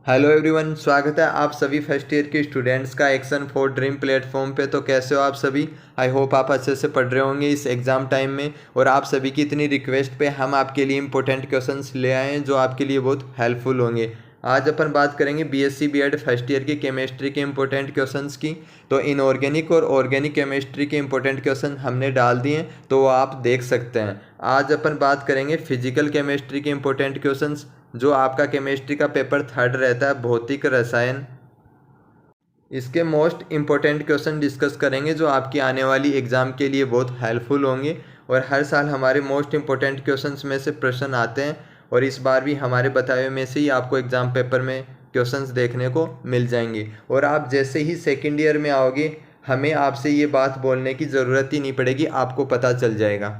Hello everyone, स्वागत है आप सभी फर्स्ट ईयर के स्टूडेंट्स का एक्शन फॉर ड्रीम प्लेटफॉर्म पे। तो कैसे हो आप सभी? आई होप आप अच्छे से पढ़ रहे होंगे इस एग्ज़ाम टाइम में। और आप सभी की इतनी रिक्वेस्ट पे हम आपके लिए इंपॉर्टेंट क्वेश्चंस ले आए हैं जो आपके लिए बहुत हेल्पफुल होंगे। आज अपन बात करेंगे बीएससी बीएड फर्स्ट ईयर की केमिस्ट्री के इंपॉर्टेंट क्वेश्चंस की। तो इनऑर्गेनिक और ऑर्गेनिक केमिस्ट्री के इंपॉर्टेंट क्वेश्चन हमने डाल दिए, तो वो आप देख सकते हैं। आज अपन बात करेंगे फिजिकल केमिस्ट्री के इंपॉर्टेंट क्वेश्चंस, जो आपका केमिस्ट्री का पेपर 3 रहता है, भौतिक रसायन। इसके मोस्ट इम्पोर्टेंट क्वेश्चन डिस्कस करेंगे जो आपकी आने वाली एग्ज़ाम के लिए बहुत हेल्पफुल होंगे। और हर साल हमारे मोस्ट इम्पोर्टेंट क्वेश्चंस में से प्रश्न आते हैं, और इस बार भी हमारे बताए हुए में से ही आपको एग्ज़ाम पेपर में क्वेश्चंस देखने को मिल जाएंगे। और आप जैसे ही सेकेंड ईयर में आओगे, हमें आपसे ये बात बोलने की ज़रूरत ही नहीं पड़ेगी, आपको पता चल जाएगा।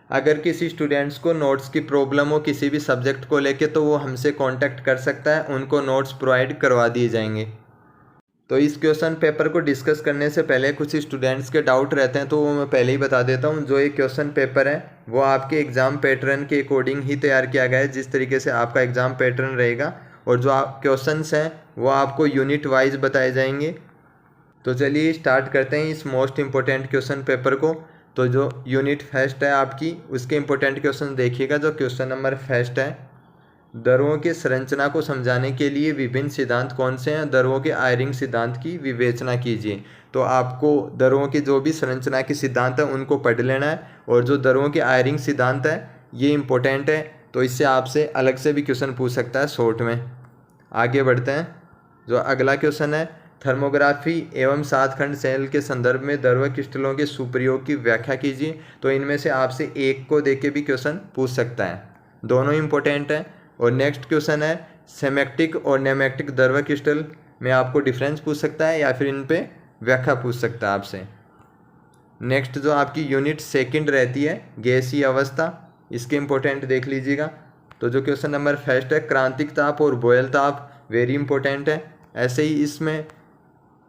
अगर किसी स्टूडेंट्स को नोट्स की प्रॉब्लम हो किसी भी सब्जेक्ट को लेके, तो वो हमसे कांटेक्ट कर सकता है, उनको नोट्स प्रोवाइड करवा दिए जाएंगे। तो इस क्वेश्चन पेपर को डिस्कस करने से पहले कुछ स्टूडेंट्स के डाउट रहते हैं, तो वो मैं पहले ही बता देता हूँ। जो ये क्वेश्चन पेपर है वो आपके एग्ज़ाम पैटर्न के अकॉर्डिंग ही तैयार किया गया है, जिस तरीके से आपका एग्ज़ाम पैटर्न रहेगा। और जो आप क्वेश्चंस हैं वो आपको यूनिट वाइज बताए जाएंगे। तो चलिए स्टार्ट करते हैं इस मोस्ट इम्पोर्टेंट क्वेश्चन पेपर को। तो जो यूनिट फर्स्ट है आपकी, उसके इम्पोर्टेंट क्वेश्चन देखिएगा। जो क्वेश्चन नंबर फर्स्ट है, दरों की संरचना को समझाने के लिए विभिन्न सिद्धांत कौन से हैं? दरों के आयरिंग सिद्धांत की विवेचना कीजिए। तो आपको दरों के जो भी संरचना के सिद्धांत हैं उनको पढ़ लेना है। और जो दरों के आयरिंग सिद्धांत है ये इम्पोर्टेंट है, तो इससे आपसे अलग से भी क्वेश्चन पूछ सकता है शॉर्ट में। आगे बढ़ते हैं। जो अगला क्वेश्चन है, थर्मोग्राफी एवं सातखंड सेल के संदर्भ में द्रव क्रिस्टलों के सुप्रयोग की व्याख्या कीजिए। तो इनमें से आपसे एक को देख के भी क्वेश्चन पूछ सकता है, दोनों इंपॉर्टेंट है। और नेक्स्ट क्वेश्चन है, सेमेक्टिक और नेमेक्टिक द्रव क्रिस्टल में आपको डिफरेंस पूछ सकता है या फिर इन पे व्याख्या पूछ सकता है आपसे। नेक्स्ट जो आपकी यूनिट सेकंड रहती है, गैसीय अवस्था, इसके इंपॉर्टेंट देख लीजिएगा। तो जो क्वेश्चन नंबर फर्स्ट है, क्रांतिक ताप और बॉयल ताप, वेरी इंपॉर्टेंट है। ऐसे ही इसमें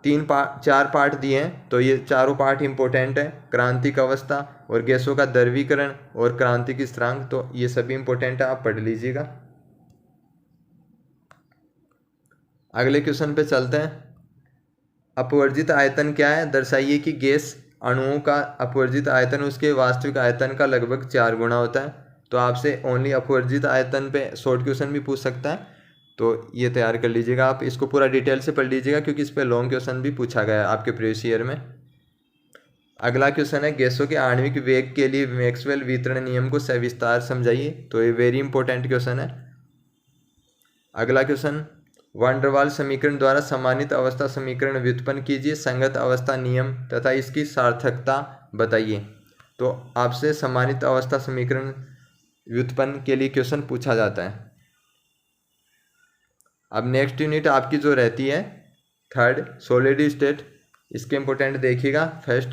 4 पार्ट दिए हैं, तो ये चारों पार्ट इंपॉर्टेंट है। क्रांतिक अवस्था और गैसों का द्रवीकरण और क्रांतिक स्थिरांक, तो ये सभी इंपॉर्टेंट है, आप पढ़ लीजिएगा। अगले क्वेश्चन पे चलते हैं। अपवर्जित आयतन क्या है? दर्शाइए कि गैस अणुओं का अपवर्जित आयतन उसके वास्तविक आयतन का लगभग 4 गुना होता है। तो आपसे ओनली अपवर्जित आयतन पे शॉर्ट क्वेश्चन भी पूछ सकता है, तो ये तैयार कर लीजिएगा। आप इसको पूरा डिटेल से पढ़ लीजिएगा, क्योंकि इस पर लॉन्ग क्वेश्चन भी पूछा गया है आपके प्रीवियस ईयर में। अगला क्वेश्चन है, गैसों के आणविक वेग के लिए मैक्सवेल वितरण नियम को सविस्तार समझाइए। तो ये वेरी इंपॉर्टेंट क्वेश्चन है। अगला क्वेश्चन, वान डर वाल समीकरण द्वारा सम्मानित अवस्था समीकरण व्युत्पन्न कीजिए। संगत अवस्था नियम तथा इसकी सार्थकता बताइए। तो आपसे सम्मानित अवस्था समीकरण व्युत्पन्न के लिए क्वेश्चन पूछा जाता है। अब नेक्स्ट यूनिट आपकी जो रहती है थर्ड, सॉलिड स्टेट, इसके इंपॉर्टेंट देखिएगा। फर्स्ट,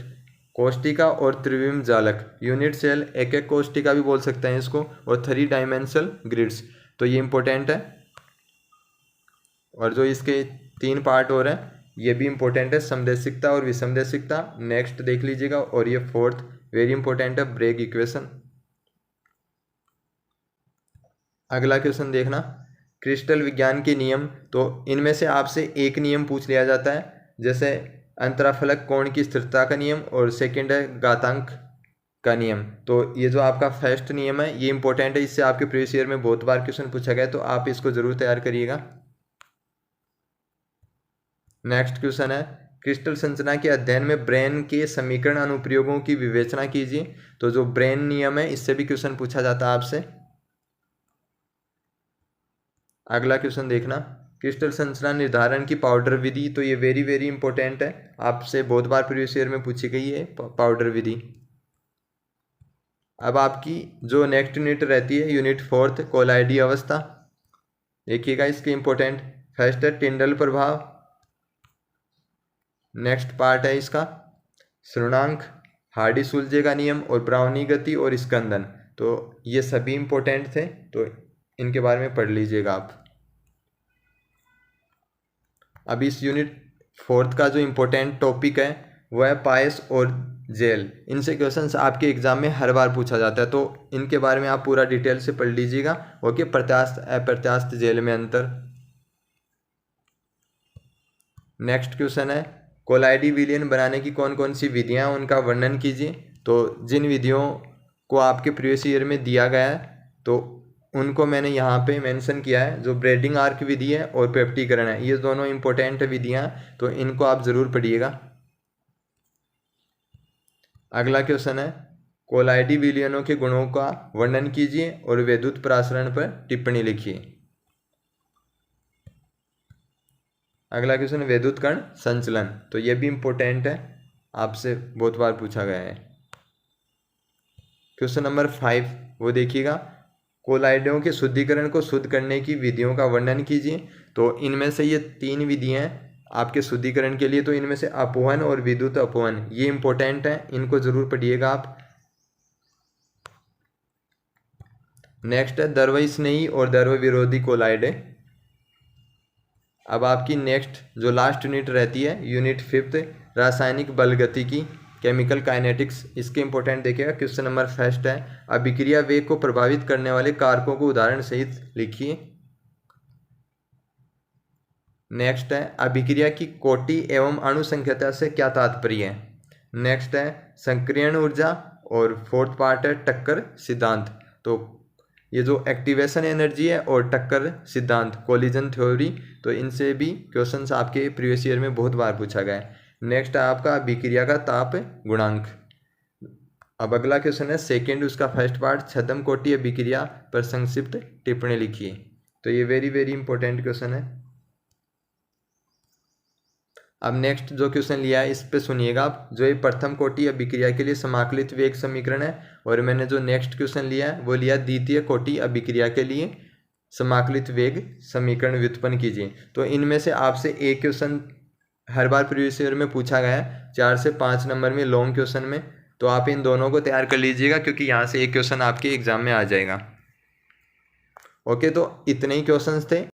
कोष्टिका और त्रिविम जालक, यूनिट सेल, एक एक कोष्टिका भी बोल सकते हैं इसको, और 3 डायमेंशनल ग्रिड्स, तो ये इंपॉर्टेंट है। और जो इसके 3 पार्ट और हैं ये भी इंपॉर्टेंट है, समदेशिकता और विसमदेशिकता। नेक्स्ट देख लीजिएगा। और ये फोर्थ वेरी इंपॉर्टेंट है, ब्रेग इक्वेशन। अगला क्वेश्चन देखना, क्रिस्टल विज्ञान के नियम। तो इनमें से आपसे एक नियम पूछ लिया जाता है, जैसे अंतराफलक कोण की स्थिरता का नियम, और सेकंड है घातांक का नियम। तो ये जो आपका फर्स्ट नियम है ये इंपॉर्टेंट है, इससे आपके प्रीवियस ईयर में बहुत बार क्वेश्चन पूछा गया है, तो आप इसको जरूर तैयार करिएगा। नेक्स्ट क्वेश्चन है, क्रिस्टल संरचना के अध्ययन में ब्रेन के समीकरण अनुप्रयोगों की विवेचना कीजिए। तो जो ब्रेन नियम है इससे भी क्वेश्चन पूछा जाता है आपसे। अगला क्वेश्चन देखना, क्रिस्टल संरचना निर्धारण की पाउडर विधि। तो ये वेरी वेरी इंपॉर्टेंट है, आपसे बहुत बार प्रीवियस ईयर में पूछी गई है पाउडर विधि। अब आपकी जो नेक्स्ट यूनिट रहती है, यूनिट फोर्थ, कोलाइडी अवस्था, देखिएगा इसके इंपॉर्टेंट। फर्स्ट है टिंडल प्रभाव, नेक्स्ट पार्ट है इसका स्थिरांक, हार्डी सुलजे का नियम, और ब्राउनी गति और स्कंदन। तो ये सभी इंपॉर्टेंट थे, तो इनके बारे में पढ़ लीजिएगा आप। अब इस यूनिट फोर्थ का जो इंपॉर्टेंट टॉपिक है वो है पायस और जेल। इनसे क्वेश्चंस आपके एग्जाम में हर बार पूछा जाता है, तो इनके बारे में आप पूरा डिटेल से पढ़ लीजिएगा। ओके, प्रत्यास्थ अप्रत्यास्थ जेल में अंतर। नेक्स्ट क्वेश्चन है कोलाइडी विलयन बनाने की कौन कौन सी विधियां उनका वर्णन कीजिए। तो जिन विधियों को आपके प्रीवियस ईयर में दिया गया है तो उनको मैंने यहाँ पे मेंशन किया है। जो ब्रेडिंग आर्क विधि है और पेप्टीकरण है, ये दोनों इंपॉर्टेंट विधियां, तो इनको आप जरूर पढ़िएगा। अगला क्वेश्चन है कोलाइडी विलयनों के गुणों का वर्णन कीजिए और विद्युत प्रासरण पर टिप्पणी लिखिए। अगला क्वेश्चन विद्युत कण संचलन, तो ये भी इंपॉर्टेंट है, आपसे बहुत बार पूछा गया है। क्वेश्चन नंबर 5 वो देखिएगा कोलाइडों के शुद्धिकरण को शुद्ध करने की विधियों का वर्णन कीजिए। तो इनमें से ये 3 विधियां हैं आपके शुद्धिकरण के लिए, तो इनमें से अपवहन और विद्युत अपवहन ये इंपॉर्टेंट है, इनको जरूर पढ़िएगा आप। नेक्स्ट है द्रव्य स्नेही और द्रव्य विरोधी कोलाइड। अब आपकी नेक्स्ट जो लास्ट यूनिट रहती है यूनिट 5 रासायनिक बल गतिकी केमिकल काइनेटिक्स, इसके इंपॉर्टेंट देखिएगा। क्वेश्चन नंबर 1 है अभिक्रिया वेग को प्रभावित करने वाले कारकों को उदाहरण सहित लिखिए। नेक्स्ट है अभिक्रिया की कोटि एवं अणुसंख्यता से क्या तात्पर्य है। नेक्स्ट है संक्रियण ऊर्जा और फोर्थ पार्ट है टक्कर सिद्धांत। तो ये जो एक्टिवेशन एनर्जी है और टक्कर सिद्धांत कोलिजन थ्योरी, तो इनसे भी क्वेश्चंस आपके प्रीवियस ईयर में बहुत बार पूछा गया है। नेक्स्ट है आपका अभिक्रिया का ताप गुणांक। अब अगला क्वेश्चन है सेकेंड उसका फर्स्ट पार्ट छद्म कोटि अभिक्रिया पर संक्षिप्त टिप्पणी लिखिए। तो ये वेरी वेरी इंपॉर्टेंट क्वेश्चन है। अब नेक्स्ट जो क्वेश्चन लिया है इस पे सुनिएगा आप। जो ये प्रथम कोटि अभिक्रिया के लिए समाकलित वेग समीकरण है, और मैंने जो नेक्स्ट क्वेश्चन लिया है वो लिया द्वितीय कोटि अभिक्रिया के लिए समाकलित वेग समीकरण व्युत्पन्न कीजिए। तो इनमें से आपसे एक क्वेश्चन हर बार प्रीवियस ईयर में पूछा गया है 4 से 5 नंबर में लॉन्ग क्वेश्चन में, तो आप इन दोनों को तैयार कर लीजिएगा क्योंकि यहाँ से एक क्वेश्चन आपके एग्जाम में आ जाएगा। ओके, तो इतने ही क्वेश्चंस थे।